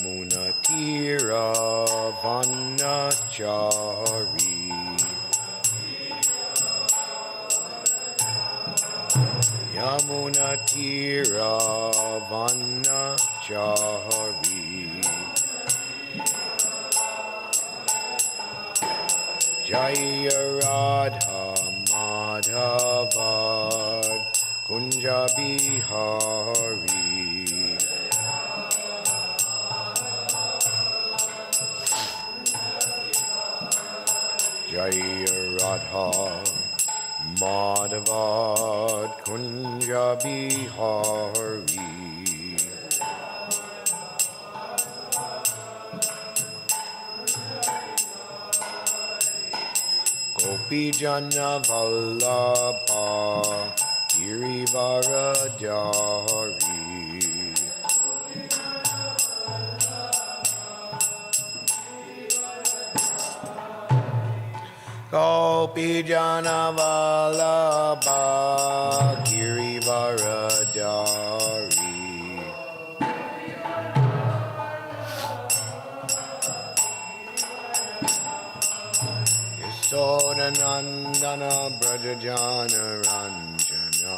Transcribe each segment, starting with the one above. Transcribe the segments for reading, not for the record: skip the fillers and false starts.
Yamunatira Vanachari Yamunatira Vanachari Jaya Radha Madhava Kunja Bihari Jaya Radha Madhava Kunja Bihari Gopi Jana Vallabha Girivaradhari Gopi Jana Vallabha Girivaradhari Yasodhanandana Brajajana Ranjana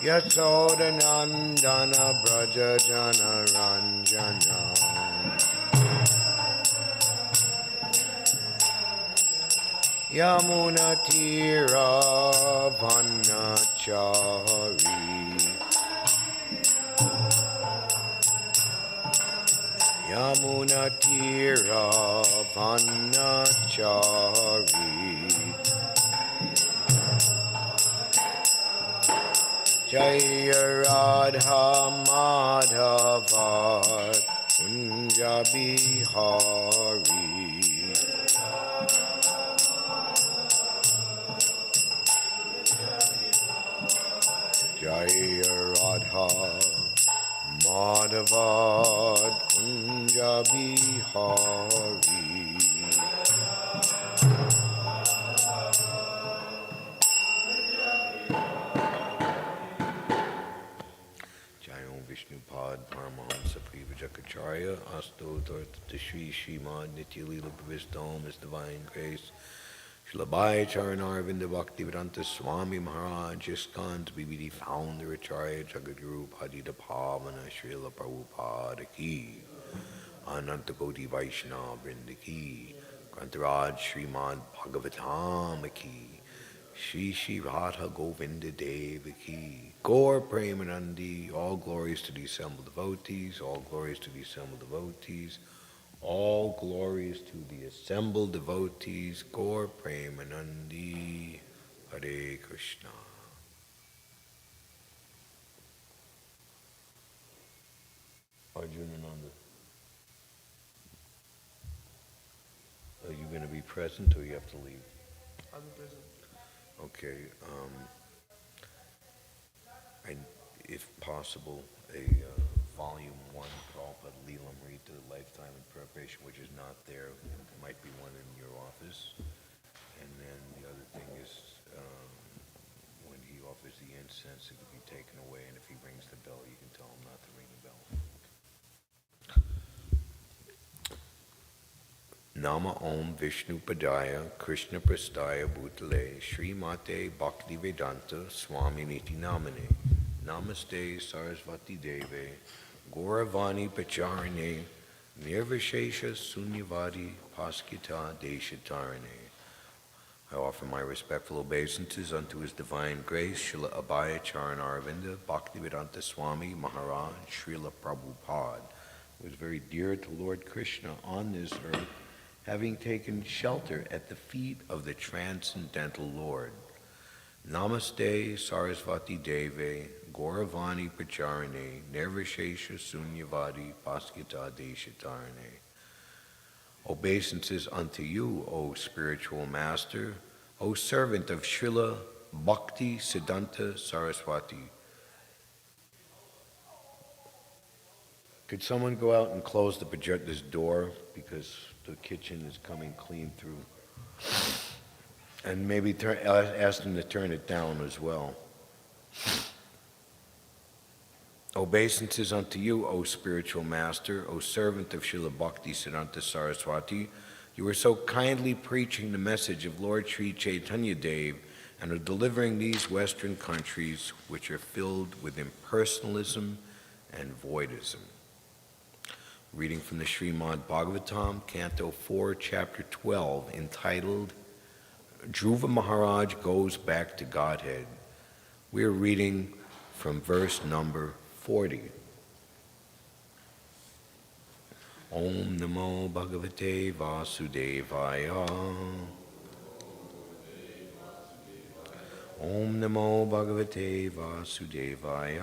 Yasodhanandana Brajajana Ranjana Yamunatira Vanachari Yamunatira Vanachari Jaya Radha Madhava Kunja Bihari Jaya Radha Madhava Kunja Bihari Jaya Vishnupad Paramahamsa Privajakacharya Asto Dharta Shri Shrimad Nitya Leela Pravisdom His Divine Grace Shilabhai Charanarvinda Bhaktivedanta Swami Maharaj ISKCON to be founder Acharya Jagadguru Padita Pavana Srila Prabhupada Ki Ananta Koti Vaishnava Vrinda Ki Grantaraj Srimad Bhagavatam Ki Shri Shri Radha Govinda Deva Ki Gaur Premanandi. All glories to the assembled devotees, all glories to the assembled devotees, all glories to the assembled devotees. Gaur Premanandi. Hare Krishna. Arjunananda, are you going to be present or you have to leave? I'll be present. Okay. If possible, a volume 1 Prabhupada Leelamrita Lifetime in Preparation, which is not there. There might be one in your office. And then the other thing is when he offers the incense, it can be taken away, and if he rings the bell, you can tell him not to ring the bell. Nama Om Vishnu Padaya Krishna Prastaya Bhutale Sri Mate Bhakti Vedanta Swami Niti Namane Namaste Sarasvati Deve Gauravani Pacharane Nirvishesha Sunyavadi Paskita Deshatarane. I offer my respectful obeisances unto His Divine Grace Srila Abhaya Charan Aravinda Bhaktivedanta Swami Maharaj Srila Prabhupada, who was very dear to Lord Krishna on this earth, having taken shelter at the feet of the Transcendental Lord. Namaste Sarasvati Deve Gauravani Pacharane Nirvishesha Sunyavadi Paskita Deshatarane. Obeisances unto you, O spiritual master, O servant of Srila Bhakti Siddhanta Saraswati. Could someone go out and close this door, because the kitchen is coming clean through? And maybe ask them to turn it down as well. Obeisances unto you, O spiritual master, O servant of Srila Bhaktisiddhanta Saraswati. You are so kindly preaching the message of Lord Sri Chaitanya Dev and are delivering these Western countries which are filled with impersonalism and voidism. Reading from the Srimad Bhagavatam, Canto 4, Chapter 12, entitled, Dhruva Maharaj Goes Back to Godhead. We are reading from verse number 40. Om Namo Bhagavate Vasudevaya. Om Namo Bhagavate Vasudevaya.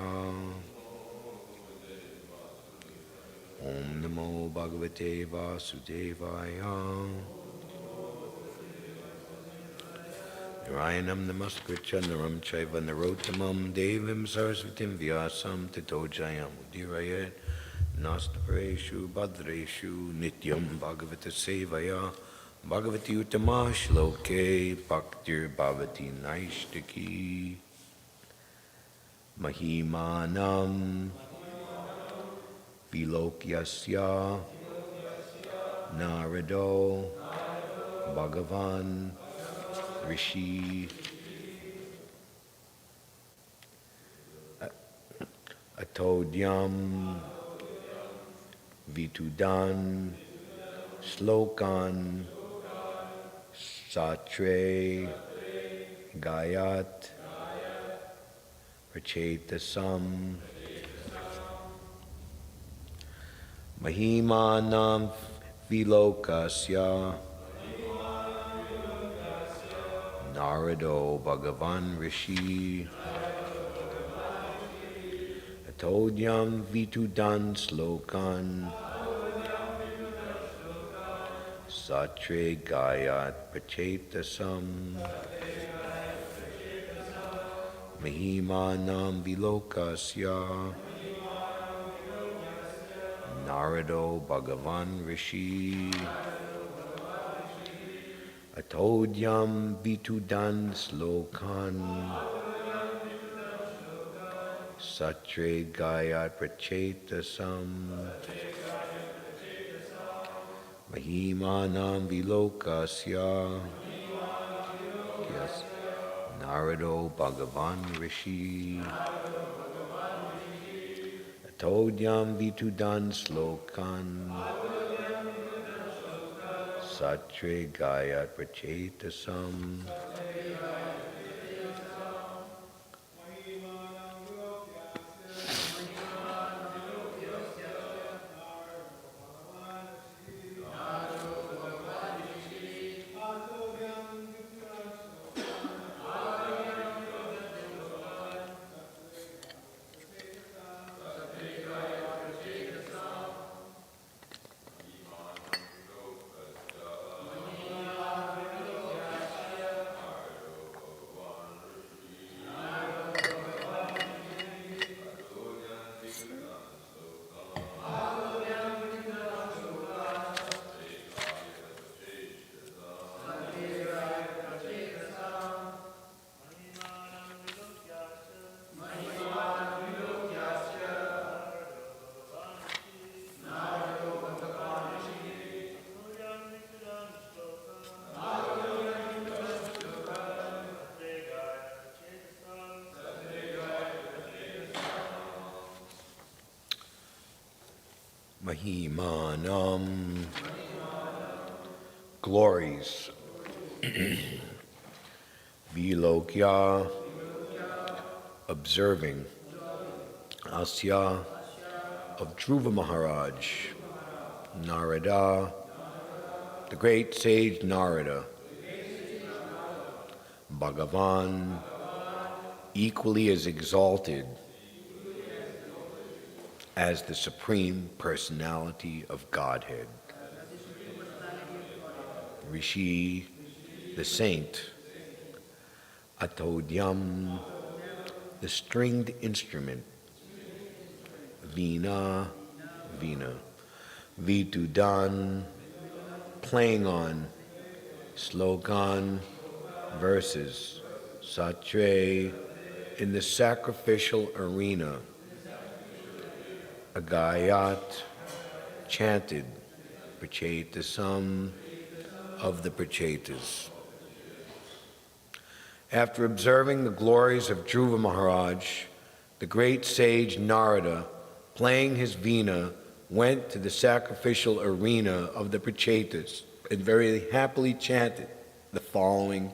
Om Namo Bhagavate Vasudevaya. Narayanam Namaskritya Naram Chaiva Narottamam Devim Sarasvatim Vyasam Tato Jayam Udirayat Nastapareshu Bhadreshu Nityam Bhagavata Sevaya Bhagavati Uttama Shloke Bhaktir Bhavati Naishtaki Mahimanam Vilokyasya Narado Bhagavan Rishi Atodyam Vitudan Slokan Satre Gayat Prachetasam Mahimanam Vilokasya Narado Bhagavan Rishi Atodyam Vitudan Slokan Satre Gayat Prachetasam Mahimanam Vilokasya Narado Bhagavan Rishi Atodyam Vitudan Slokan Satre Gayat Prachetasam Mahimanam Vilokasya Narado Bhagavan Rishi Atodyam Vitudan Slokan Satre Gayat Prachetasam Mahimanam glories Vilokya observing Asya of Dhruva Maharaj Narada the great sage Narada Bhagavan equally as exalted as the Supreme Personality of Godhead. Rishi, the saint. Atodyam, the stringed instrument. Veena, Veena. Vitudan, playing on. Slokan, verses. Satre, in the sacrificial arena. Agayat, chanted, Prachetasam of the Prachetas. After observing the glories of Dhruva Maharaj, the great sage Narada, playing his veena, went to the sacrificial arena of the Prachetas and very happily chanted the following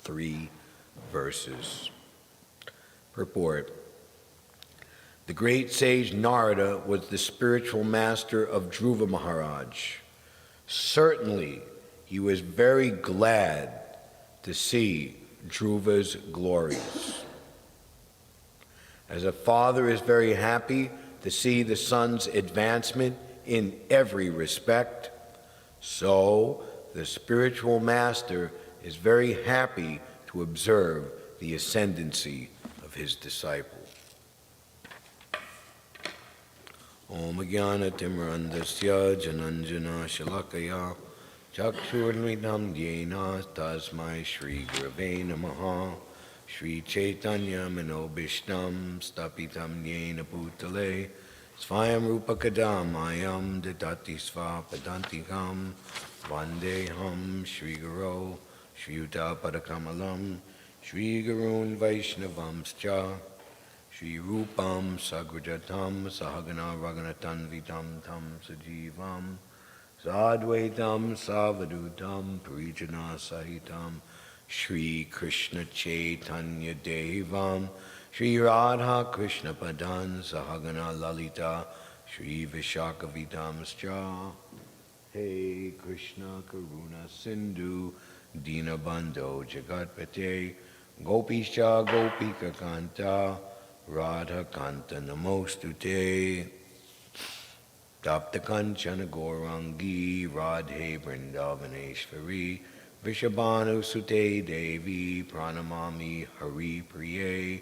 3 verses. Purport. The great sage Narada was the spiritual master of Dhruva Maharaj. Certainly, he was very glad to see Dhruva's glories. As a father is very happy to see the son's advancement in every respect, so the spiritual master is very happy to observe the ascendancy of his disciple. Om Jnana Timrandasya Jananjana Shalakaya Chakshurmidam Dhyena Tasmai Shri Gurave Namaha Shri Chaitanya Manobishtam Stapitam Yena Bhutale Svayam Rupa Kadamayam Dadati Sva Padantikam Vandeham Shri Guru Shri Yuta Padakamalam Shri Gurun Vaishnavamscha Shri Rupam Sagrajatam Sahagana Raghunatan Vitam Tam Sajivam Sadvaitam Savadutam Parijana Sahitam Shri Krishna Chaitanya Devam Shri Radha Krishna Padan Sahagana Lalita Shri Vishaka Vidamscha Hey Krishna Karuna Sindhu Dinabandho Jagatpate Gopisha Gopika Kanta Radha Kanta Namostute Tapta Kanchana Gaurangi Radhe Vrindavaneshwari Vishabhanu Sute Devi Pranamami Hari Priye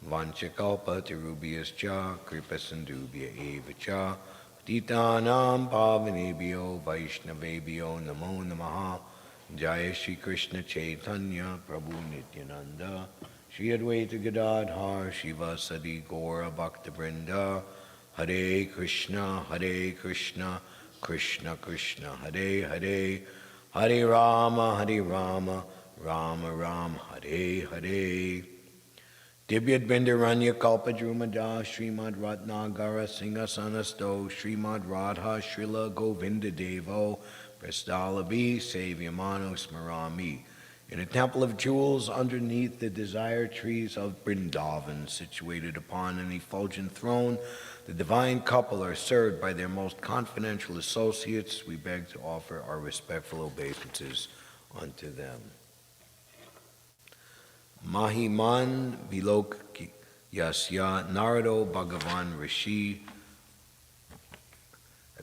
Vanchakalpa Tirubhyascha Kripa Sindhubhya Eva Cha Titanam Pavanebhyo Vaishnavebhyo Namo Namaha Jaya Shri Krishna Chaitanya Prabhu Nityananda Shri Advaita Gadadhar Shiva Sadi Gaura Bhakta Vrinda Hare Krishna Krishna Krishna Hare Hare Hare Rama Rama Rama Hare Hare Dibyad Bindaranya Kalpadrumada Srimad Ratnagara Singha-sanasto Srimad Radha Srila Govinda Devo Prastalabi Savyamano Smarami. In a temple of jewels underneath the desire trees of Vrindavan, situated upon an effulgent throne, the divine couple are served by their most confidential associates. We beg to offer our respectful obeisances unto them. Mahiman Vilok Yasya Narado Bhagavan Rishi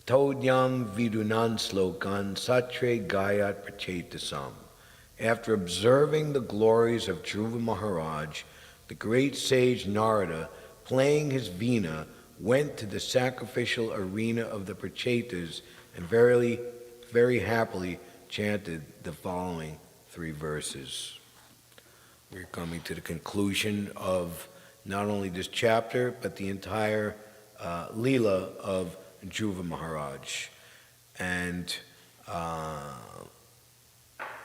Todyam Vidunan Slokan Satre Gayat Prachetasam. After observing the glories of Dhruva Maharaj, the great sage Narada, playing his veena, went to the sacrificial arena of the Prachetas and very happily chanted the following 3 verses. We're coming to the conclusion of not only this chapter, but the entire Leela of Dhruva Maharaj. And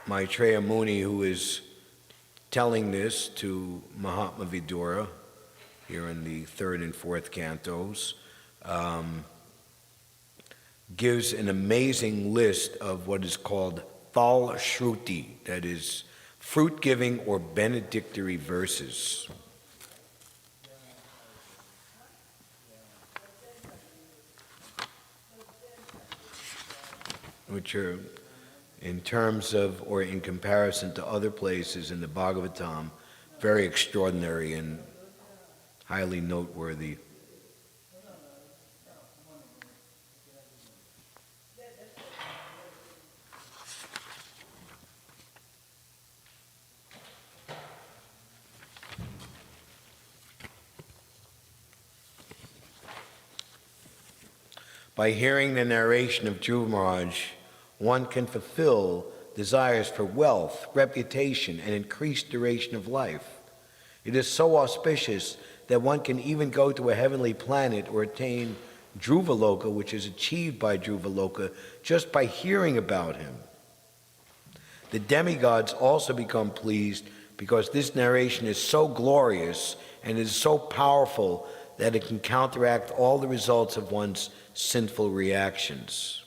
Maitreya Muni, who is telling this to Mahatma Vidura, here in the 3rd and 4th cantos, gives an amazing list of what is called Thal Shruti, that is, fruit-giving or benedictory verses. Which are, in terms of, or in comparison to other places in the Bhagavatam, very extraordinary and highly noteworthy. By hearing the narration of Dhruva Maharaj, one can fulfill desires for wealth, reputation, and increased duration of life. It is so auspicious that one can even go to a heavenly planet or attain Dhruvaloka, which is achieved by Dhruvaloka, just by hearing about him. The demigods also become pleased because this narration is so glorious and is so powerful that it can counteract all the results of one's sinful reactions.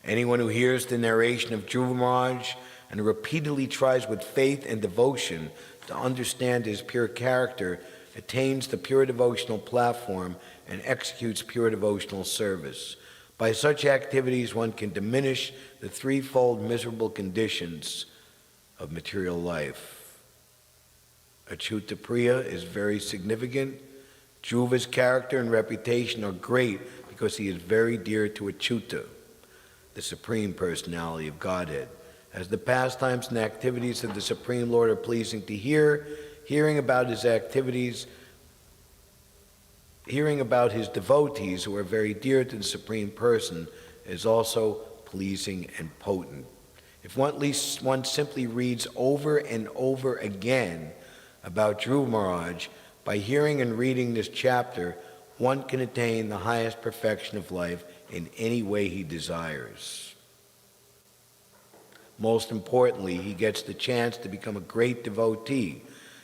Anyone who hears the narration of Dhruva Maharaj and repeatedly tries with faith and devotion to understand his pure character attains the pure devotional platform and executes pure devotional service. By such activities, one can diminish the threefold miserable conditions of material life. Achyuta Priya is very significant. Dhruva's character and reputation are great because he is very dear to Achyuta, the Supreme Personality of Godhead. As the pastimes and activities of the Supreme Lord are pleasing to hear, hearing about his activities, hearing about his devotees who are very dear to the Supreme Person is also pleasing and potent. If one simply reads over and over again about Dhruva Maharaj, by hearing and reading this chapter, one can attain the highest perfection of life in any way he desires. Most importantly, he gets the chance to become a great devotee.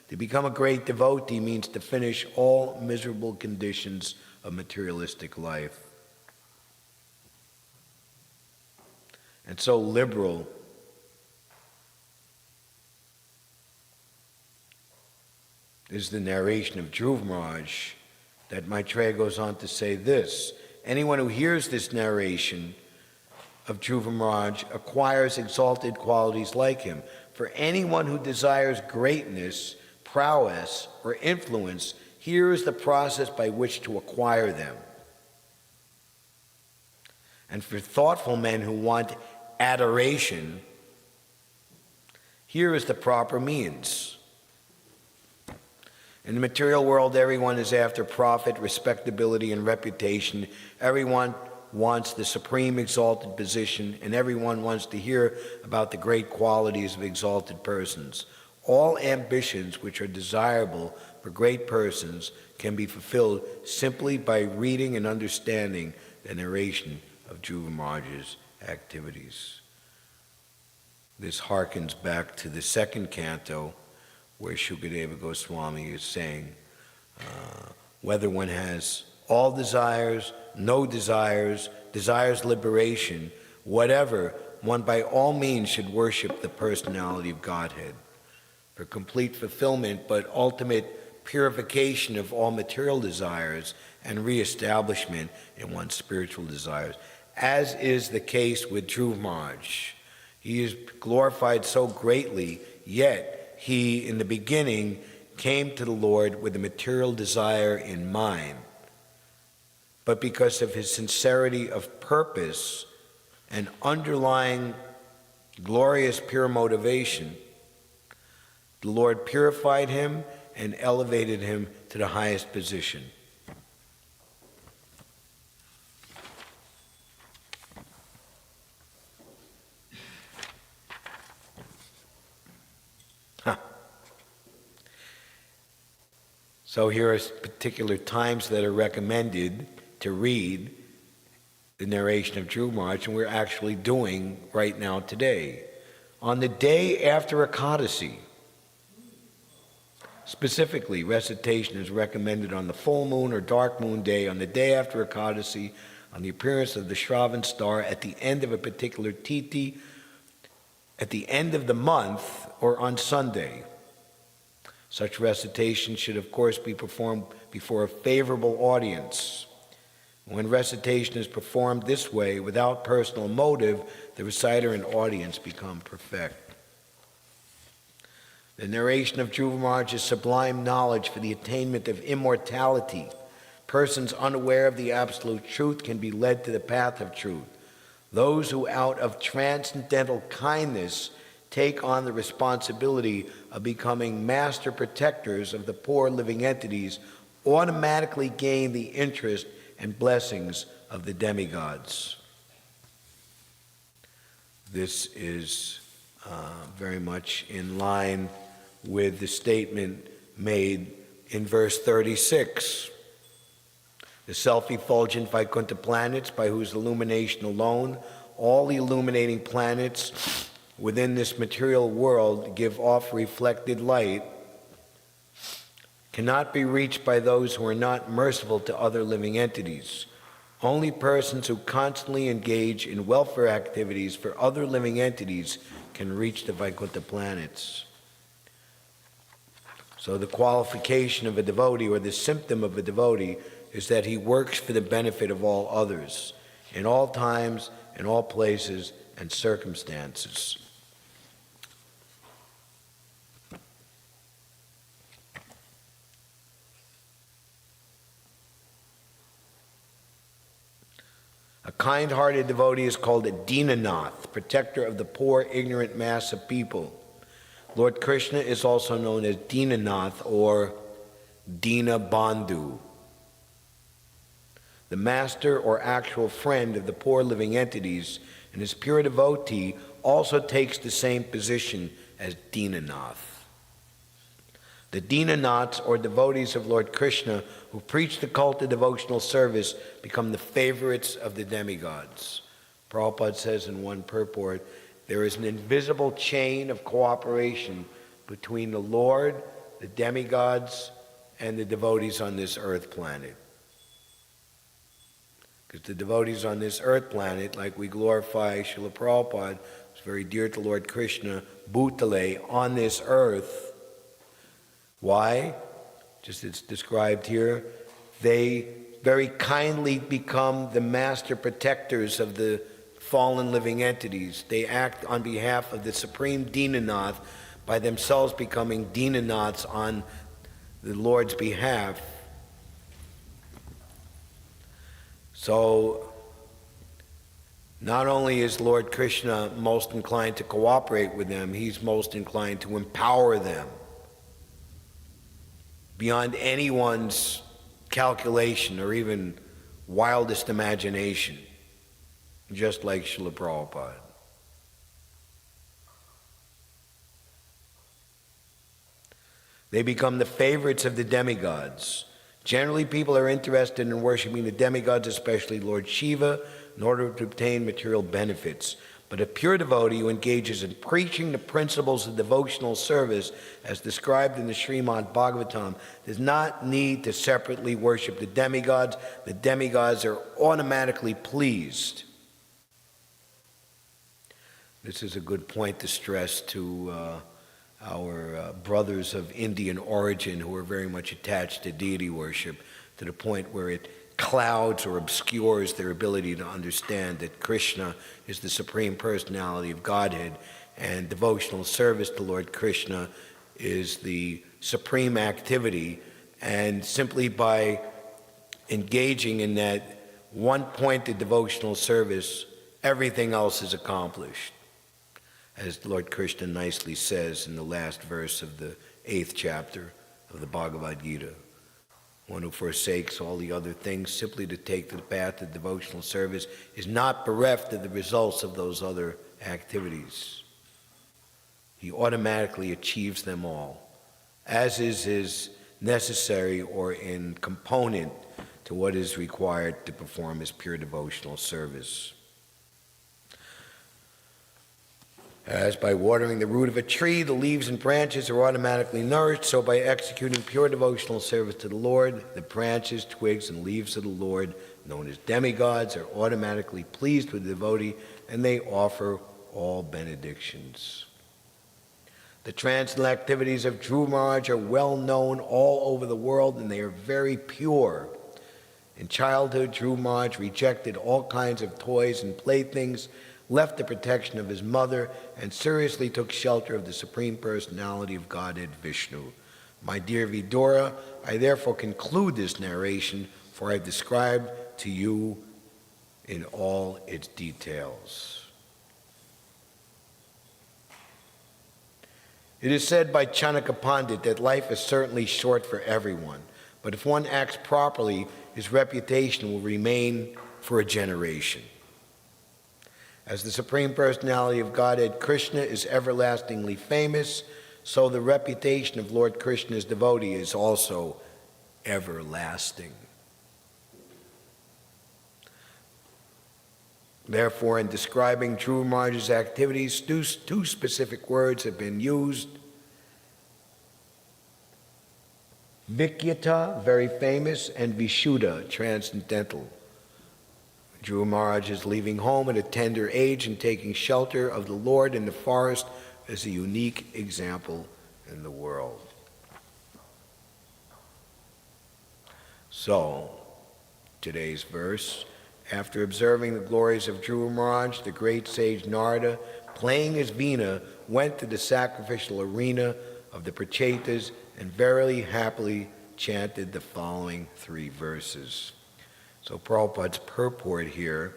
To become a great devotee means to finish all miserable conditions of materialistic life. And so liberal is the narration of Dhruva Maharaj that Maitreya goes on to say this: anyone who hears this narration of Dhruva Maharaj acquires exalted qualities like him. For anyone who desires greatness, prowess, or influence, here is the process by which to acquire them. And for thoughtful men who want adoration, here is the proper means. In the material world, everyone is after profit, respectability, and reputation. Everyone wants the supreme exalted position, and everyone wants to hear about the great qualities of exalted persons. All ambitions which are desirable for great persons can be fulfilled simply by reading and understanding the narration of Dhruva Maharaj's activities. This harkens back to the second canto, where Shukadeva Goswami is saying, whether one has all desires, no desires, desires liberation, whatever, one by all means should worship the personality of Godhead for complete fulfillment, but ultimate purification of all material desires and reestablishment in one's spiritual desires, as is the case with Dhruva Maharaj. He is glorified so greatly, yet he, in the beginning, came to the Lord with a material desire in mind. But because of his sincerity of purpose and underlying glorious pure motivation, the Lord purified him and elevated him to the highest position. So here are particular times that are recommended to read the narration of Dhruva Maharaj, and we're actually doing right now today. On the day after Ekadasi, specifically, recitation is recommended on the full moon or dark moon day, on the day after Ekadasi, on the appearance of the Shravan star, at the end of a particular titi, at the end of the month, or on Sunday. Such recitation should, of course, be performed before a favorable audience. When recitation is performed this way, without personal motive, the reciter and audience become perfect. The narration of Dhruva Maharaj is sublime knowledge for the attainment of immortality. Persons unaware of the absolute truth can be led to the path of truth. Those who, out of transcendental kindness, take on the responsibility of becoming master protectors of the poor living entities automatically gain the interest and blessings of the demigods. This is very much in line with the statement made in verse 36. The self-effulgent Vaikuntha planets, by whose illumination alone all the illuminating planets within this material world give off reflected light, cannot be reached by those who are not merciful to other living entities. Only persons who constantly engage in welfare activities for other living entities can reach the Vaikuntha planets. So the qualification of a devotee, or the symptom of a devotee, is that he works for the benefit of all others, in all times, in all places, and circumstances. A kind-hearted devotee is called a Dinanath, protector of the poor, ignorant mass of people. Lord Krishna is also known as Dinanath or Dina Bandhu, the master or actual friend of the poor living entities, and his pure devotee also takes the same position as Dinanath. The Dinanaths, or devotees of Lord Krishna, who preach the cult of devotional service, become the favorites of the demigods. Prabhupada says in one purport, there is an invisible chain of cooperation between the Lord, the demigods, and the devotees on this earth planet. Because the devotees on this earth planet, like we glorify Srila Prabhupada, is very dear to Lord Krishna, Bhutale, on this earth. Why? Just it's described here. They very kindly become the master protectors of the fallen living entities. They act on behalf of the Supreme Dinanath by themselves becoming Dinanaths on the Lord's behalf. So, not only is Lord Krishna most inclined to cooperate with them, he's most inclined to empower them beyond anyone's calculation or even wildest imagination, just like Srila Prabhupada. They become the favorites of the demigods. Generally, people are interested in worshiping the demigods, especially Lord Shiva, in order to obtain material benefits. But a pure devotee who engages in preaching the principles of devotional service, as described in the Srimad Bhagavatam, does not need to separately worship the demigods. The demigods are automatically pleased. This is a good point to stress to our brothers of Indian origin who are very much attached to deity worship, to the point where it clouds or obscures their ability to understand that Krishna is the Supreme Personality of Godhead, and devotional service to Lord Krishna is the supreme activity, and simply by engaging in that one-pointed devotional service, everything else is accomplished. As Lord Krishna nicely says in the last verse of the 8th chapter of the Bhagavad Gita, one who forsakes all the other things simply to take the path of devotional service is not bereft of the results of those other activities. He automatically achieves them all, as is necessary or in component to what is required to perform his pure devotional service. As by watering the root of a tree, the leaves and branches are automatically nourished, so by executing pure devotional service to the Lord, the branches, twigs, and leaves of the Lord, known as demigods, are automatically pleased with the devotee, and they offer all benedictions. The transcendental activities of Dhruva Maharaj are well known all over the world, and they are very pure. In childhood, Dhruva Maharaj rejected all kinds of toys and playthings, left the protection of his mother, and seriously took shelter of the Supreme Personality of Godhead, Vishnu. My dear Vidura, I therefore conclude this narration, for I have described to you in all its details. It is said by Chanaka Pandit that life is certainly short for everyone, but if one acts properly, his reputation will remain for a generation. As the Supreme Personality of Godhead, Krishna is everlastingly famous, so the reputation of Lord Krishna's devotee is also everlasting. Therefore, in describing Dhruva Maharaj's activities, two specific words have been used. Vikyata, very famous, and Vishuddha, transcendental. Dhruva Maharaj is leaving home at a tender age and taking shelter of the Lord in the forest as a unique example in the world. So, today's verse, after observing the glories of Dhruva Maharaj, the great sage Narada, playing his veena, went to the sacrificial arena of the Prachetas and verily happily chanted the following 3 verses. So Prabhupada's purport here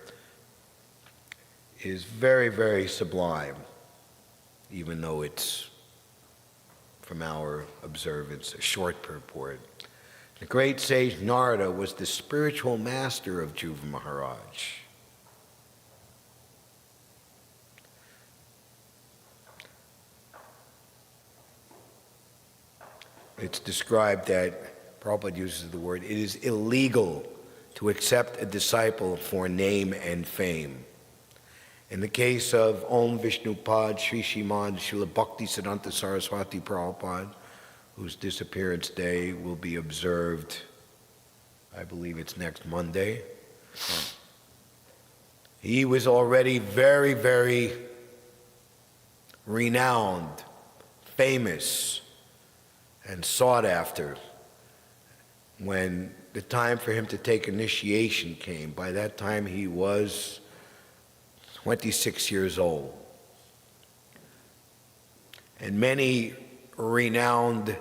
is very, very sublime, even though it's, from our observance, a short purport. The great sage Narada was the spiritual master of Dhruva Maharaj. It's described that, Prabhupada uses the word, it is illegal to accept a disciple for name and fame. In the case of Om Vishnupad Sri Srimad Srila Bhaktisiddhanta Saraswati Prabhupada, whose disappearance day will be observed, I believe it's next Monday, he was already very, very renowned, famous, and sought after when the time for him to take initiation came. By that time he was 26 years old. And many renowned,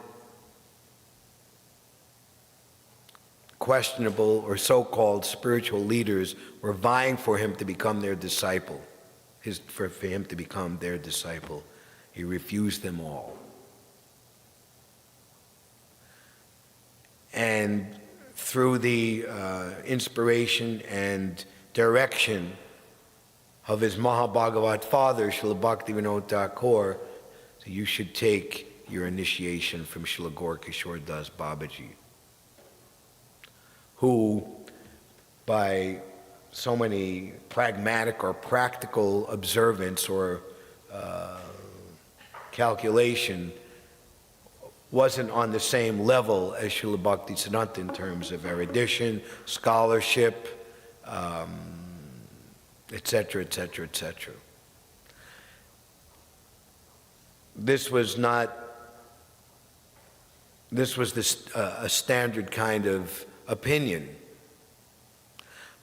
questionable, or so-called spiritual leaders were vying for him to become their disciple, for him to become their disciple. He refused them all. And through the inspiration and direction of his Mahabhagavat father, Srila Bhaktivinoda Thakur, so you should take your initiation from Srila Gaura Das Babaji, who, by so many pragmatic or practical observance or calculation, wasn't on the same level as Srila Bhaktisiddhanta in terms of erudition, scholarship, etc., etc., etc. This was a standard kind of opinion.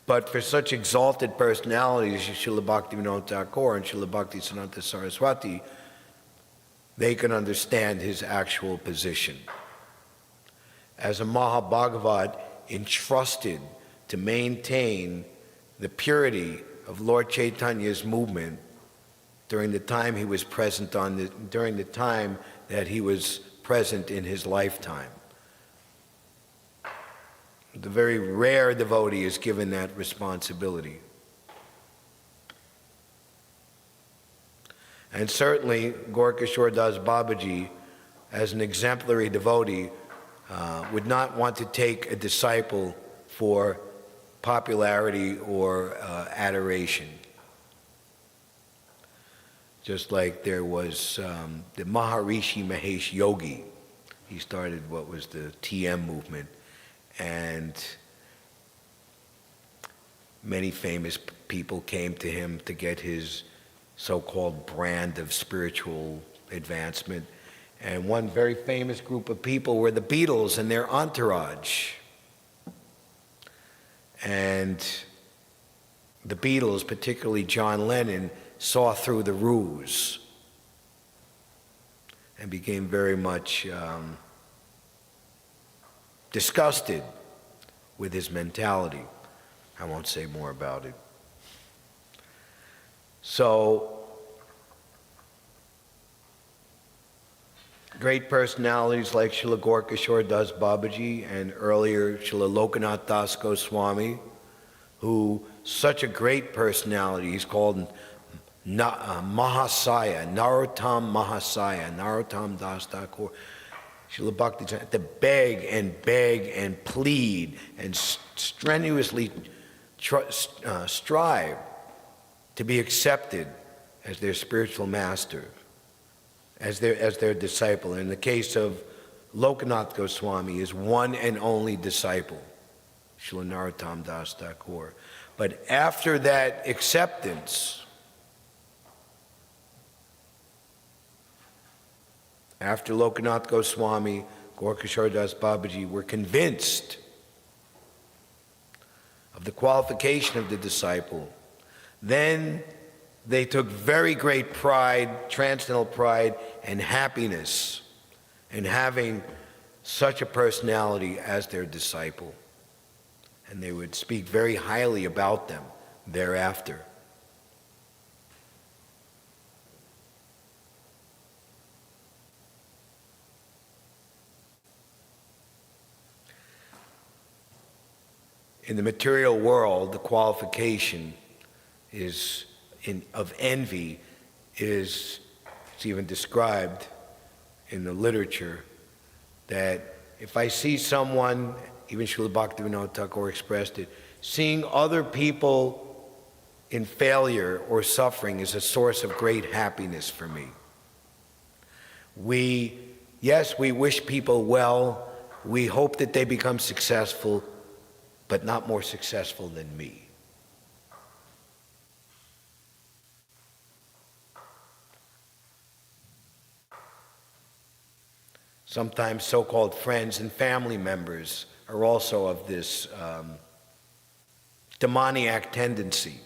But for such exalted personalities as Srila Bhaktivinoda Thakur and Srila Bhaktisiddhanta Saraswati, they can understand his actual position. As a Mahabhagavat entrusted to maintain the purity of Lord Chaitanya's movement during the time he was present during the time that he was present in his lifetime. The very rare devotee is given that responsibility. And certainly, Gaura Das Babaji, as an exemplary devotee, would not want to take a disciple for popularity or adoration. Just like there was the Maharishi Mahesh Yogi. He started what was the TM movement, and many famous people came to him to get his so-called brand of spiritual advancement. And one very famous group of people were the Beatles and their entourage. And the Beatles, particularly John Lennon, saw through the ruse and became very much disgusted with his mentality. I won't say more about it. So, great personalities like Srila Gaura Das Babaji and earlier Srila Lokanath Das Goswami, who, such a great personality, he's called Mahasaya, Narottam Mahasaya, Narottam Das Thakur, Srila Bhakti had to beg and plead and strenuously strive to be accepted as their spiritual master, as their disciple. In the case of Lokanath Goswami, his one and only disciple, Srila Narottam Das Thakur. But after that acceptance, after Lokanath Goswami, Gaurkishore Das Babaji were convinced of the qualification of the disciple, then they took very great pride, transcendental pride, and happiness in having such a personality as their disciple. And they would speak very highly about them thereafter. In the material world, the qualification of envy is, it's even described in the literature, that if I see someone, even Srila Bhaktivinoda Thakur expressed it, seeing other people in failure or suffering is a source of great happiness for me. Yes, we wish people well, we hope that they become successful, but not more successful than me. Sometimes so-called friends and family members are also of this demoniac tendency.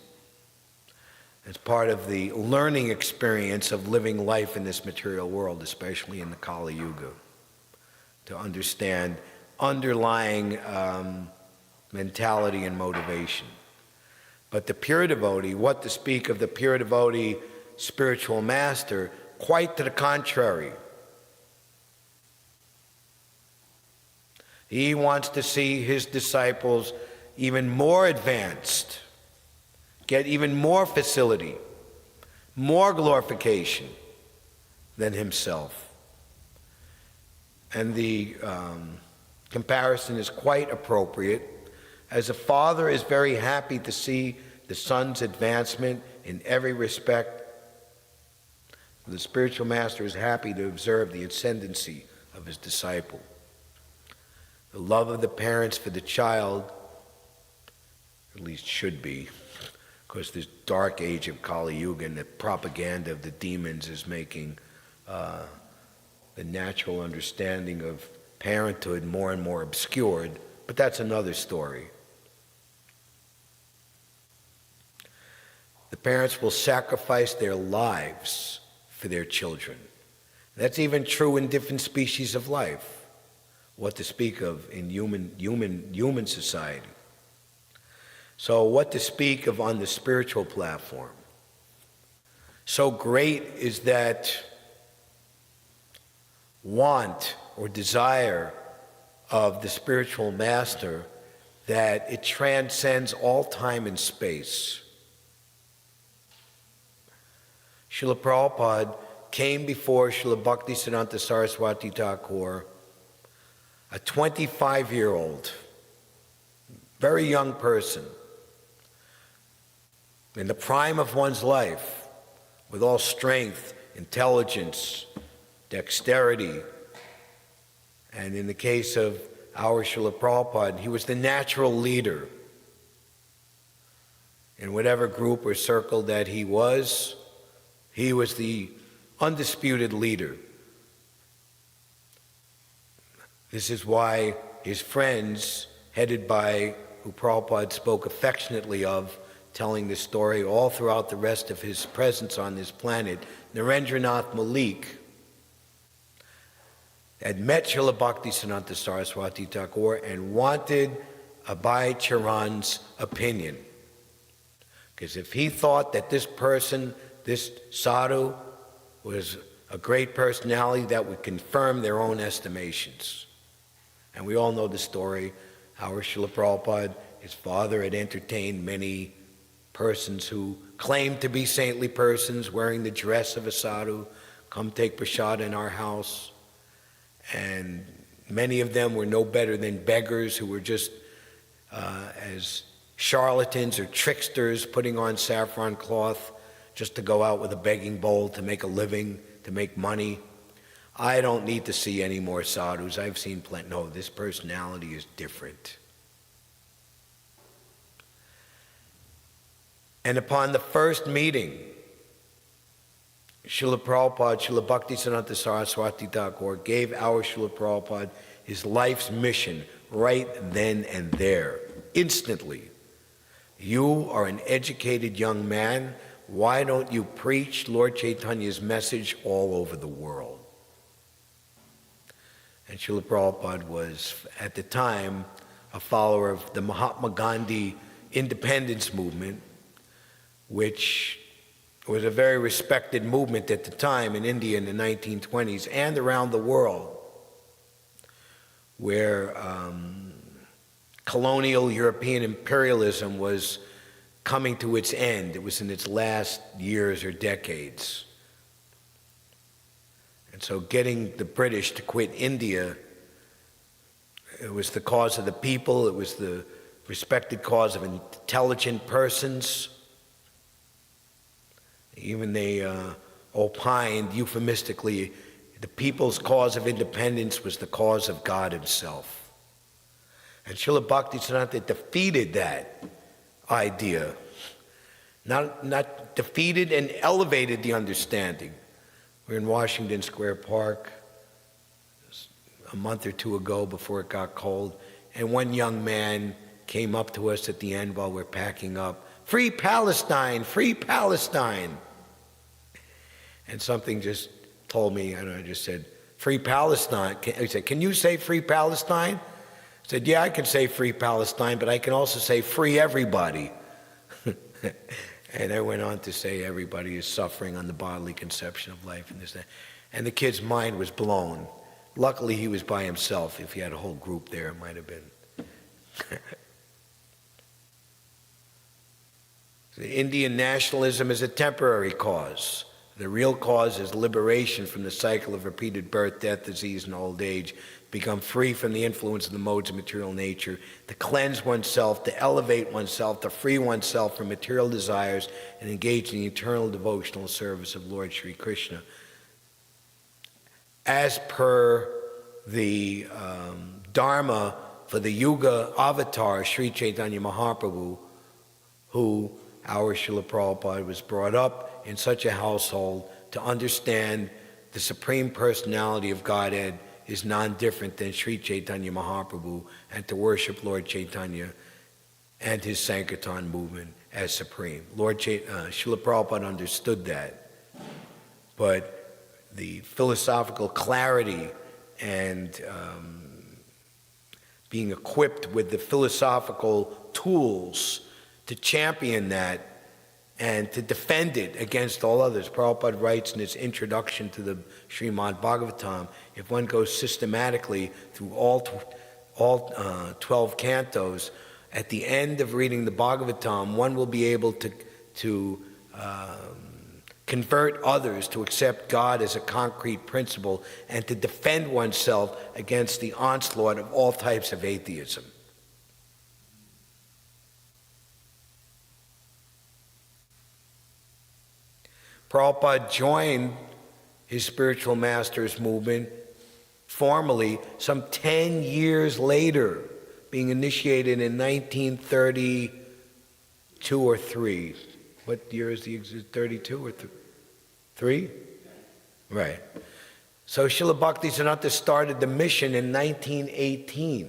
It's part of the learning experience of living life in this material world, especially in the Kali Yuga, to understand underlying mentality and motivation. But the pure devotee, what to speak of the pure devotee spiritual master, quite to the contrary. He wants to see his disciples even more advanced, get even more facility, more glorification than himself. And the comparison is quite appropriate, as a father is very happy to see the son's advancement in every respect. The spiritual master is happy to observe the ascendancy of his disciple. The love of the parents for the child, at least should be, because this dark age of Kali Yuga and the propaganda of the demons is making the natural understanding of parenthood more and more obscured, but that's another story. The parents will sacrifice their lives for their children. That's even true in different species of life. What to speak of in human society. So what to speak of on the spiritual platform? So great is that want or desire of the spiritual master that it transcends all time and space. Srila Prabhupada came before Srila Bhaktisiddhanta Saraswati Thakur, a 25-year-old, very young person, in the prime of one's life, with all strength, intelligence, dexterity. And in the case of our Srila Prabhupada, he was the natural leader. In whatever group or circle that he was the undisputed leader. This is why his friends, headed by who Prabhupada spoke affectionately of, telling this story all throughout the rest of his presence on this planet, Narendranath Malik had met Srila Bhaktisiddhanta Saraswati Thakur and wanted Abhay Charan's opinion. Because if he thought that this person, this sadhu, was a great personality, that would confirm their own estimations. And we all know the story, how Srila Prabhupada, his father, had entertained many persons who claim to be saintly persons wearing the dress of a sadhu come take prasad in our house. And many of them were no better than beggars who were just as charlatans or tricksters putting on saffron cloth just to go out with a begging bowl to make a living, to make money. I don't need to see any more sadhus. I've seen plenty. No, this personality is different. And upon the first meeting, Srila Prabhupada, Srila Bhaktisiddhanta Saraswati Thakur gave our Srila Prabhupada his life's mission right then and there, instantly. You are an educated young man. Why don't you preach Lord Chaitanya's message all over the world? And Srila Prabhupada was, at the time, a follower of the Mahatma Gandhi independence movement, which was a very respected movement at the time in India in the 1920s and around the world, where colonial European imperialism was coming to its end. It was in its last years or decades. And so getting the British to quit India, it was the cause of the people, it was the respected cause of intelligent persons. Even they opined euphemistically, the people's cause of independence was the cause of God himself. And Srila Bhaktisiddhanta defeated that idea. Not defeated and elevated the understanding. We're in Washington Square Park a month or two ago before it got cold, and one young man came up to us at the end while we're packing up. Free Palestine, free Palestine. And something just told me, and I just said, free Palestine. He said, can you say free Palestine? I said, yeah, I can say free Palestine, but I can also say free everybody. And I went on to say everybody is suffering on the bodily conception of life and this, that. And the kid's mind was blown. Luckily, he was by himself. If he had a whole group there, it might have been. The Indian nationalism is a temporary cause. The real cause is liberation from the cycle of repeated birth, death, disease, and old age, become free from the influence of the modes of material nature, to cleanse oneself, to elevate oneself, to free oneself from material desires, and engage in the eternal devotional service of Lord Sri Krishna. As per the Dharma for the Yuga avatar, Sri Chaitanya Mahaprabhu, who our Srila Prabhupada was brought up in such a household to understand the Supreme Personality of Godhead is non-different than Sri Chaitanya Mahaprabhu, and to worship Lord Chaitanya and his Sankirtan movement as supreme. Srila Prabhupada understood that, but the philosophical clarity and being equipped with the philosophical tools to champion that and to defend it against all others. Prabhupada writes in his introduction to the Srimad Bhagavatam, if one goes systematically through all 12 cantos, at the end of reading the Bhagavatam, one will be able to convert others to accept God as a concrete principle and to defend oneself against the onslaught of all types of atheism. Prabhupada joined his spiritual master's movement formally some 10 years later, being initiated in 1932 or 3. What year is the 32 or 3? Right. So Srila Bhaktisiddhanta started the mission in 1918.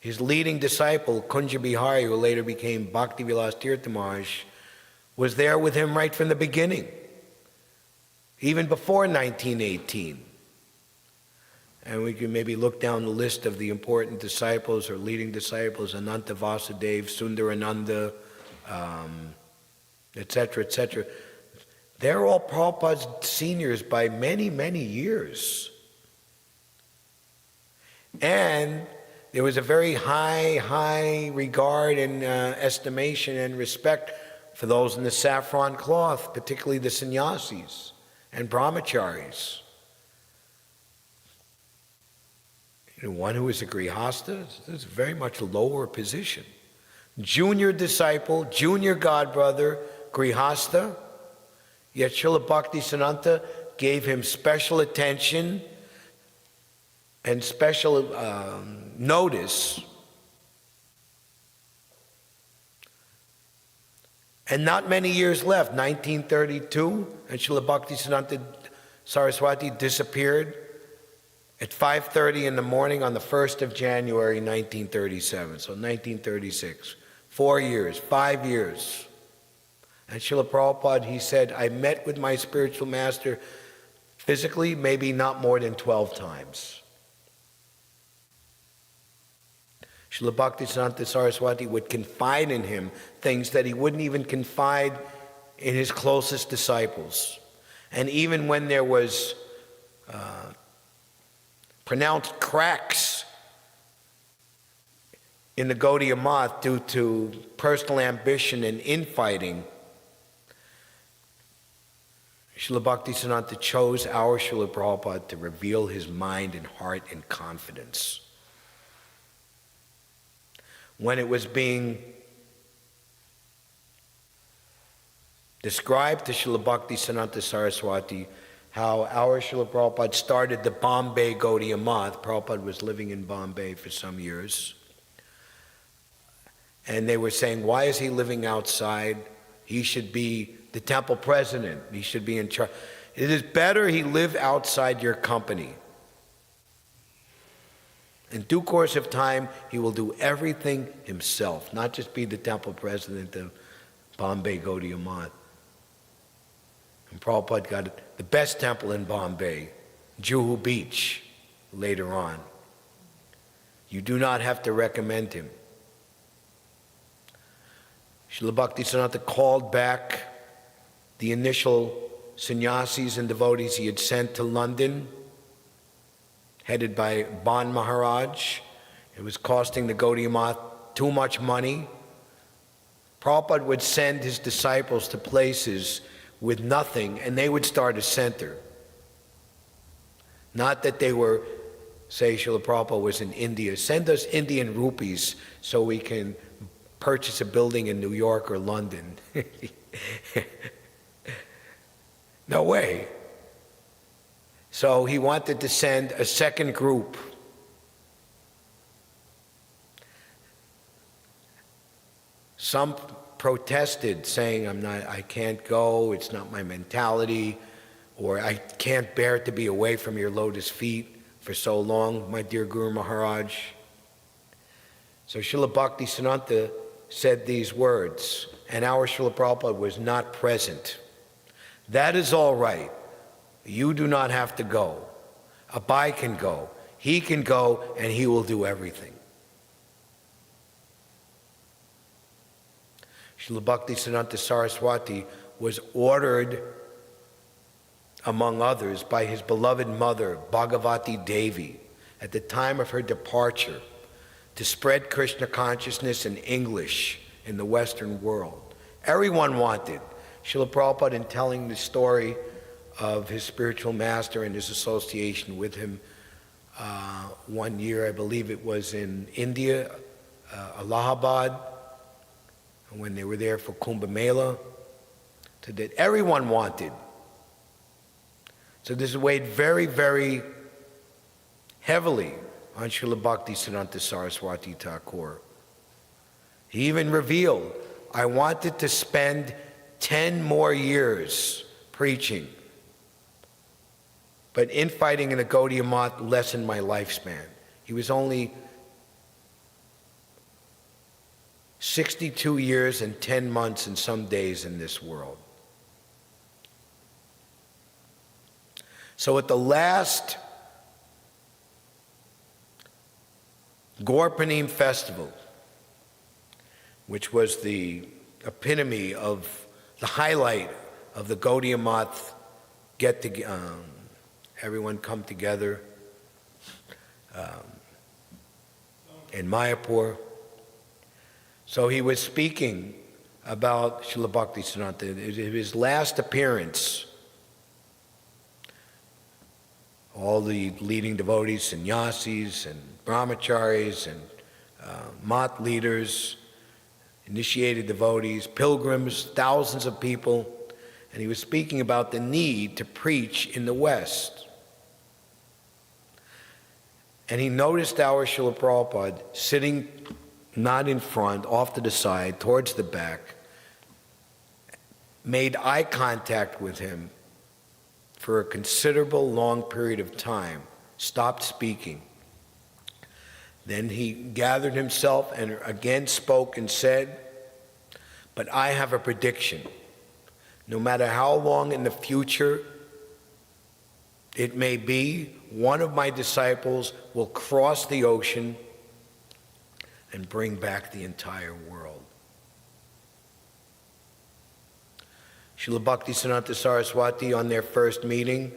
His leading disciple, Kunja Bihari, who later became Bhaktivilas Tirtha Maharaj, was there with him right from the beginning, even before 1918. And we can maybe look down the list of the important disciples or leading disciples, Ananta Vasudev, Sundarananda, etc., etc. They're all Prabhupada's seniors by many, many years. And there was a very high regard and estimation and respect for those in the saffron cloth, particularly the sannyasis and brahmacharis. One who is a grihasta is very much a lower position. Junior disciple, junior godbrother, grihasta, yet Srila Bhaktisiddhanta gave him special attention and special notice. And not many years left, 1932, and Srila Bhaktisiddhanta Saraswati disappeared at 5:30 in the morning on the 1st of January, 1937, so 1936. 4 years, 5 years. And Srila Prabhupada, he said, I met with my spiritual master physically maybe not more than 12 times. Srila Bhaktisiddhanta Saraswati would confide in him things that he wouldn't even confide in his closest disciples. And even when there was pronounced cracks in the Gaudiya Math due to personal ambition and infighting, Srila Bhaktisiddhanta chose our Srila Prabhupada to reveal his mind and heart in confidence. When it was being described to Srila Bhaktisiddhanta Saraswati how our Srila Prabhupada started the Bombay Gaudiya Math. Prabhupada was living in Bombay for some years. And they were saying, why is he living outside? He should be the temple president. He should be in charge. It is better he live outside your company. In due course of time, he will do everything himself, not just be the temple president of Bombay Gaudiya Math. And Prabhupada got the best temple in Bombay, Juhu Beach, later on. You do not have to recommend him. Srila Bhaktisiddhanta called back the initial sannyasis and devotees he had sent to London, headed by Ban Maharaj. It was costing the Gaudiya Math too much money. Prabhupada would send his disciples to places with nothing, and they would start a center. Not that they were, say Srila Prabhupada was in India, send us Indian rupees so we can purchase a building in New York or London. No way. So he wanted to send a second group. Some protested, saying, I can't go, it's not my mentality, or I can't bear to be away from your lotus feet for so long, my dear Guru Maharaj. So Srila Bhaktisiddhanta said these words, and our Srila Prabhupada was not present. That is all right. You do not have to go. Abai can go. He can go, and he will do everything. Srila Bhaktisiddhanta Saraswati was ordered, among others, by his beloved mother, Bhagavati Devi, at the time of her departure, to spread Krishna consciousness in English in the Western world. Everyone wanted. Srila Prabhupada, in telling the story of his spiritual master and his association with him, one year, I believe it was in India, Allahabad, when they were there for Kumbh Mela, so that everyone wanted. So this weighed very, very heavily on Srila Bhaktisiddhanta Saraswati Thakur. He even revealed, I wanted to spend 10 more years preaching, but infighting in the Gaudiya Math lessened my lifespan. He was only 62 years and 10 months and some days in this world. So at the last Gorpanim festival, which was the epitome of the highlight of the Gaudiya Math everyone come together. in Mayapur. So he was speaking about Srila Bhaktisiddhanta, his last appearance. All the leading devotees, sannyasis and brahmacharis and mat leaders, initiated devotees, pilgrims, thousands of people, and he was speaking about the need to preach in the West. And he noticed our Srila Prabhupada sitting not in front, off to the side, towards the back, made eye contact with him for a considerable long period of time, stopped speaking. Then he gathered himself and again spoke and said, "But I have a prediction. No matter how long in the future it may be, one of my disciples will cross the ocean and bring back the entire world." Srila Bhaktisiddhanta Saraswati, on their first meeting,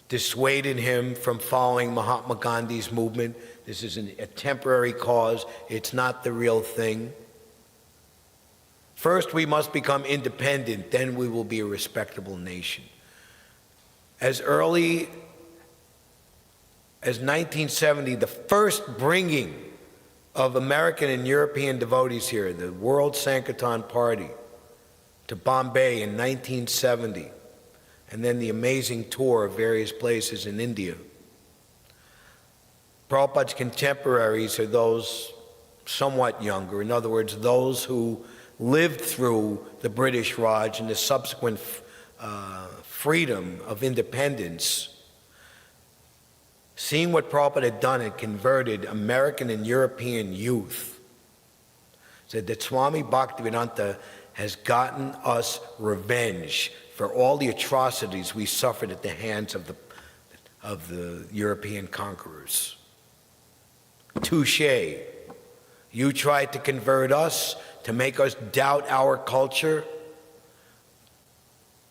dissuaded him from following Mahatma Gandhi's movement. This is a temporary cause. It's not the real thing. First, we must become independent, then we will be a respectable nation. As early as 1970, the first bringing of American and European devotees here, the World Sankirtan Party, to Bombay in 1970, and then the amazing tour of various places in India. Prabhupada's contemporaries are those somewhat younger, in other words, those who lived through the British Raj and the subsequent freedom of independence. Seeing what Prabhupada had done and converted American and European youth, said that Swami Bhaktivedanta has gotten us revenge for all the atrocities we suffered at the hands of the European conquerors. Touché. You tried to convert us, to make us doubt our culture,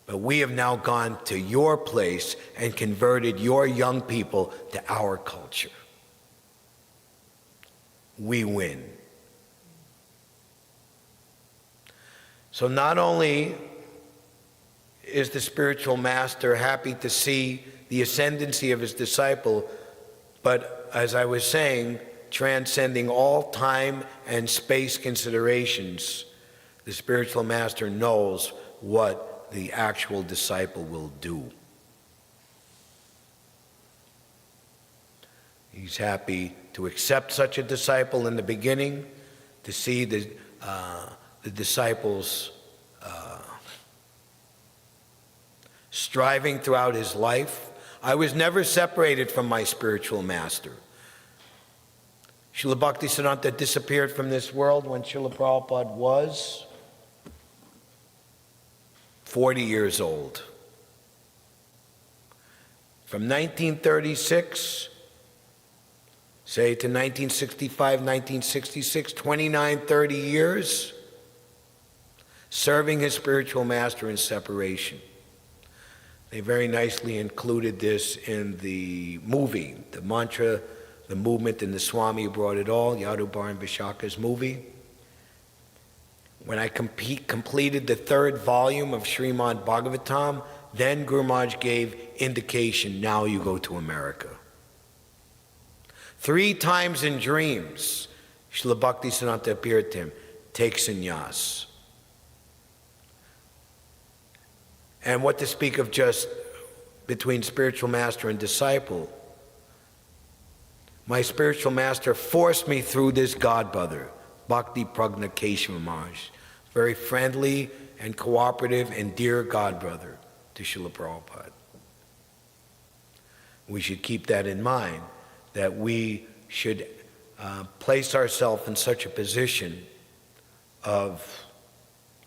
but we have now gone to your place and converted your young people to our culture. We win. So not only is the spiritual master happy to see the ascendancy of his disciple, but as I was saying, transcending all time and space considerations, the spiritual master knows what the actual disciple will do. He's happy to accept such a disciple in the beginning, to see the disciples striving throughout his life. I was never separated from my spiritual master. Srila Bhaktisiddhanta disappeared from this world when Srila Prabhupada was 40 years old. From 1936, say to 1965, 1966, 29, 30 years, serving his spiritual master in separation. They very nicely included this in the movie, the mantra, the movement, and the Swami brought it all, Yadubar and Vishaka's movie. When I completed the third volume of Srimad Bhagavatam, then Guru Maharaj gave indication, now you go to America. 3 times in dreams, Srila Bhaktisiddhanta appeared to him, take sannyas. And what to speak of just between spiritual master and disciple. My spiritual master forced me through this godbrother, Bhakti Pragna Keshava Maharaj, very friendly and cooperative and dear godbrother to Srila Prabhupada. We should keep that in mind, that we should place ourselves in such a position of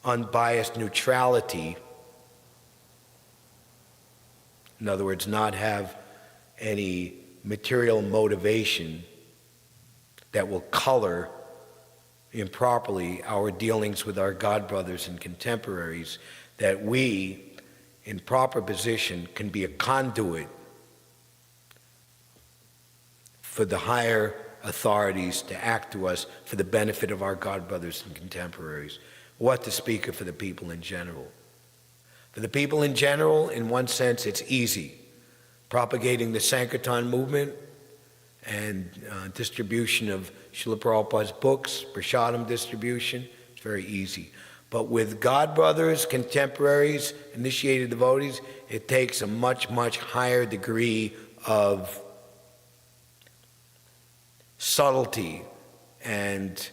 unbiased neutrality. In other words, not have any material motivation that will color improperly our dealings with our godbrothers and contemporaries, that we, in proper position, can be a conduit for the higher authorities to act to us for the benefit of our God brothers and contemporaries. What to speak of for the people in general? For the people in general, in one sense, it's easy. Propagating the Sankirtan movement and distribution of Srila Prabhupada's books, prasadam distribution, it's very easy. But with God brothers, contemporaries, initiated devotees, it takes a much, much higher degree of subtlety and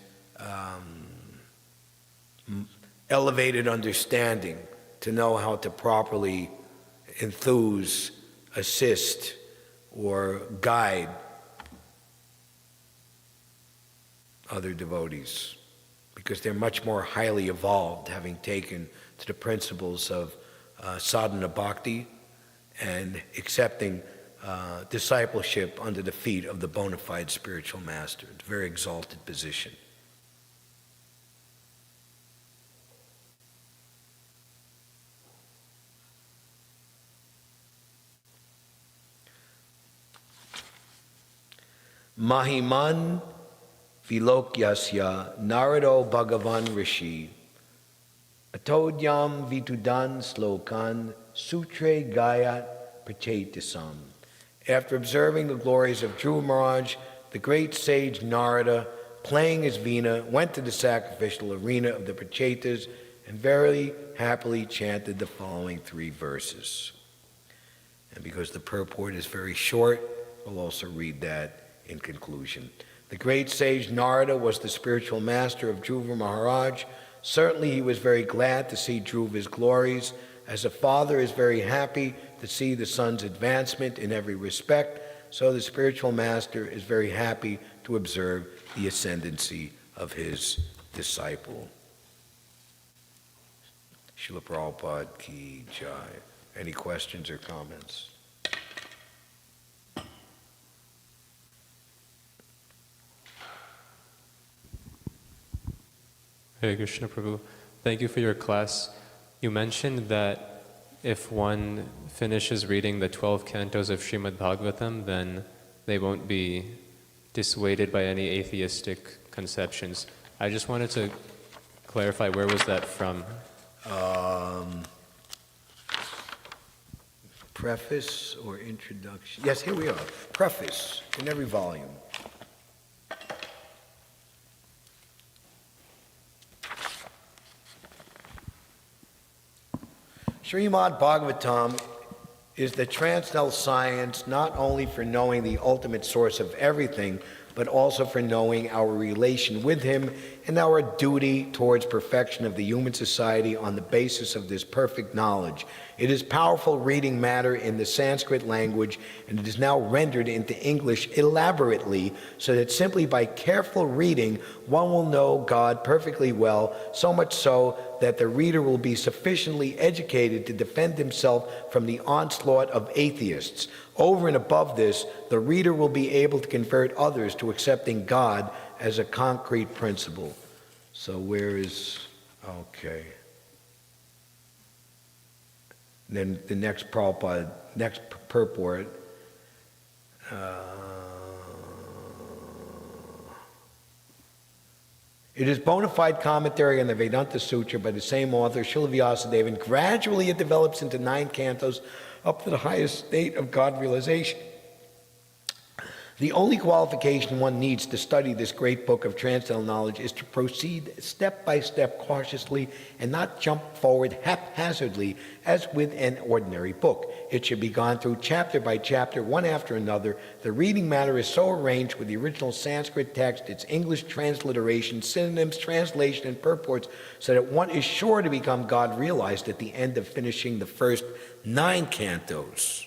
elevated understanding to know how to properly enthuse, assist, or guide other devotees, because they're much more highly evolved, having taken to the principles of sadhana bhakti and accepting discipleship under the feet of the bona fide spiritual master. It's a very exalted position. Mahiman Vilokyasya Narado Bhagavan Rishi Atodyam Vitudan Slokan Sutre Gayat Prachetisam. After observing the glories of Dhruva Maharaj, the great sage Narada, playing his veena, went to the sacrificial arena of the Prachetas and very happily chanted the following 3 verses. And because the purport is very short, we'll also read that in conclusion. The great sage Narada was the spiritual master of Dhruva Maharaj. Certainly he was very glad to see Dhruva's glories. As a father is very happy to see the son's advancement in every respect, so the spiritual master is very happy to observe the ascendancy of his disciple. Srila Prabhupada ki jai. Any questions or comments? Hare Krishna Prabhu, thank you for your class. You mentioned that if one finishes reading the 12 cantos of Srimad Bhagavatam, then they won't be dissuaded by any atheistic conceptions. I just wanted to clarify, where was that from? Preface or introduction? Yes, here we are. Preface in every volume. Srimad Bhagavatam is the transcendental science not only for knowing the ultimate source of everything, but also for knowing our relation with him and our duty towards perfection of the human society on the basis of this perfect knowledge. It is powerful reading matter in the Sanskrit language, and it is now rendered into English elaborately, so that simply by careful reading, one will know God perfectly well, so much so that the reader will be sufficiently educated to defend himself from the onslaught of atheists. Over and above this, the reader will be able to convert others to accepting God as a concrete principle. So where is, okay. Then the next Prabhupada, next purport. It is bona fide commentary on the Vedanta Sutra by the same author, Srila Vyasadeva, and gradually it develops into 9 cantos up to the highest state of God realization. The only qualification one needs to study this great book of transcendental knowledge is to proceed step by step cautiously and not jump forward haphazardly as with an ordinary book. It should be gone through chapter by chapter, one after another. The reading matter is so arranged with the original Sanskrit text, its English transliteration, synonyms, translation, and purports, so that one is sure to become God realized at the end of finishing the first 9 cantos.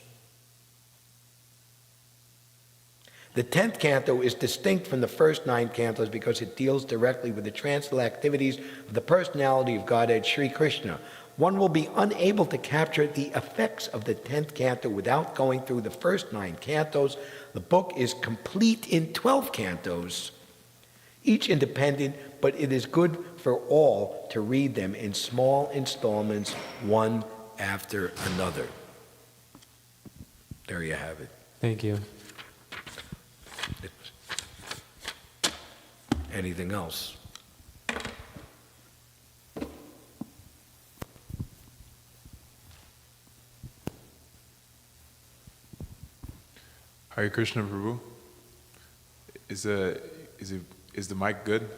The 10th canto is distinct from the first 9 cantos because it deals directly with the transcendental activities of the personality of Godhead, Sri Krishna. One will be unable to capture the effects of the 10th canto without going through the first 9 cantos. The book is complete in 12 cantos, each independent, but it is good for all to read them in small installments, one after another. There you have it. Thank you. anything else. Hare Krishna Prabhu. Is the mic good?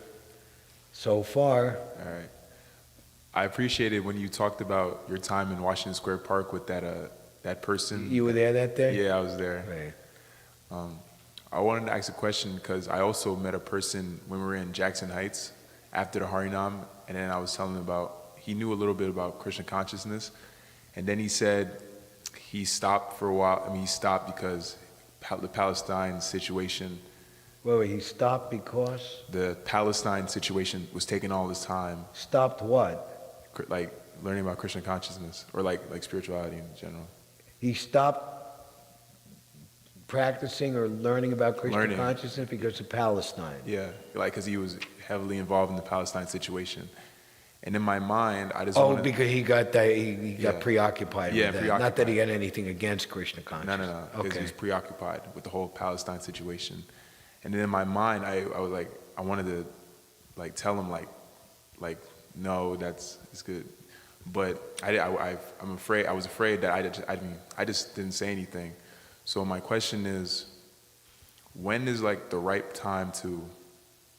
So far, All right. I appreciated when you talked about your time in Washington Square Park with that person. you were there that day? Yeah, I was there. Right. I wanted to ask a question because I also met a person when we were in Jackson Heights after the Harinam, and then I was telling him he knew a little bit about Krishna consciousness, and then he said he stopped for a while. I mean, he stopped because the Palestine situation. Wait, he stopped because? The Palestine situation was taking all his time, Stopped what? like learning about Krishna consciousness or like spirituality in general. He stopped practicing or learning about Krishna Learning. consciousness because of Palestine. Yeah, like because he was heavily involved in the Palestine situation, and in my mind, I just Oh, wanted, because he got that, he got Yeah. preoccupied Yeah, with that. preoccupied. Not that he had anything against Krishna no, consciousness. because he Okay. was preoccupied with the whole Palestine situation, and then in my mind, I was like, I wanted to like tell him like no, it's good, but I'm afraid. I was afraid that I just didn't say anything. So my question is, when is like the right time to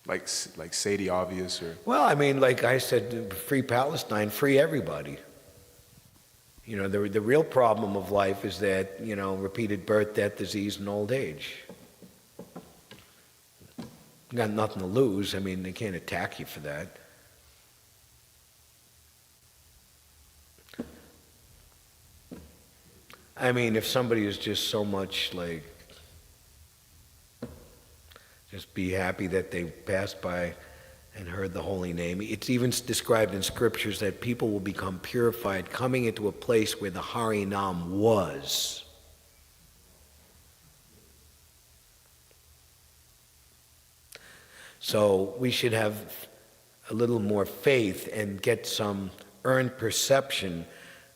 like say the obvious or Well, I mean, like I said, free Palestine, free everybody. You know, the real problem of life is that, you know, repeated birth, death, disease, and old age. You got nothing to lose. I mean, they can't attack you for that. I mean, if somebody is just so much like, just be happy that they passed by and heard the holy name. It's even described in scriptures that people will become purified coming into a place where the Harinam was. So we should have a little more faith and get some earned perception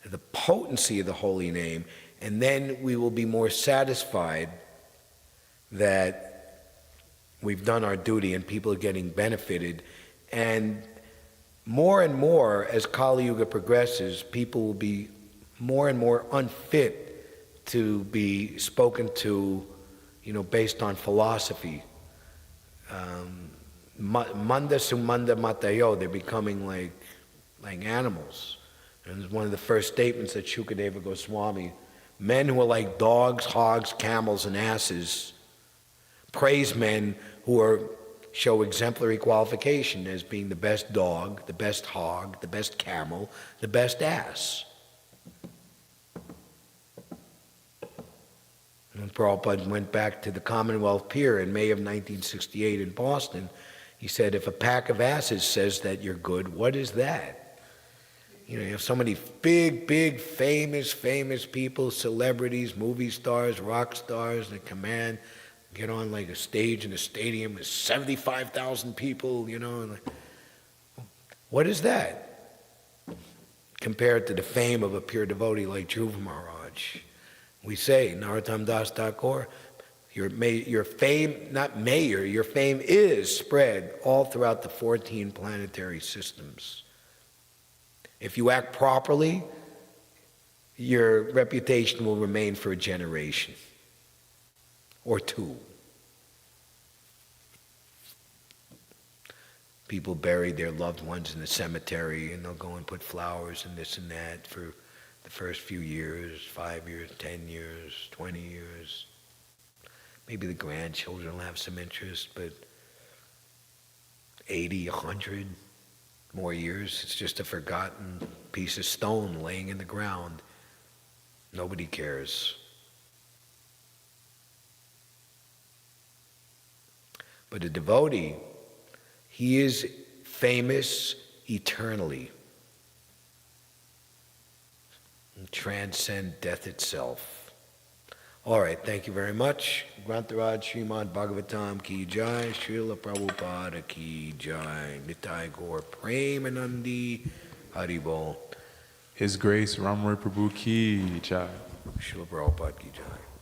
of the potency of the holy name, and then we will be more satisfied that we've done our duty and people are getting benefited. And more, as Kali Yuga progresses, people will be more and more unfit to be spoken to, you know, based on philosophy. Manda sumanda matayo, they're becoming like animals. And it's one of the first statements that Shukadeva Goswami, men who are like dogs, hogs, camels, and asses, praise men who show exemplary qualification as being the best dog, the best hog, the best camel, the best ass. When Prabhupada went back to the Commonwealth Pier in May of 1968 in Boston, he said, if a pack of asses says that you're good, what is that? You know, you have so many big, famous people, celebrities, movie stars, rock stars that command, get on like a stage in a stadium with 75,000 people, you know. And what is that compared to the fame of a pure devotee like Dhruva Maharaj? We say, Narottam Das Thakur, your fame, not mayor, your fame is spread all throughout the 14 planetary systems. If you act properly, your reputation will remain for a generation or two. People bury their loved ones in the cemetery and they'll go and put flowers and this and that for the first few years, 5 years, 10 years, 20 years. Maybe the grandchildren will have some interest, but 80, 100 more years, it's just a forgotten piece of stone laying in the ground. Nobody cares. But a devotee, he is famous eternally. And transcend death itself. All right, thank you very much. Grantaraj Srimad Bhagavatam ki jai, Srila Prabhupada ki jai, Nitai Gaur Premanandi Haribol. His Grace Rama Raya Prabhu ki jai. Srila Prabhupada ki jai.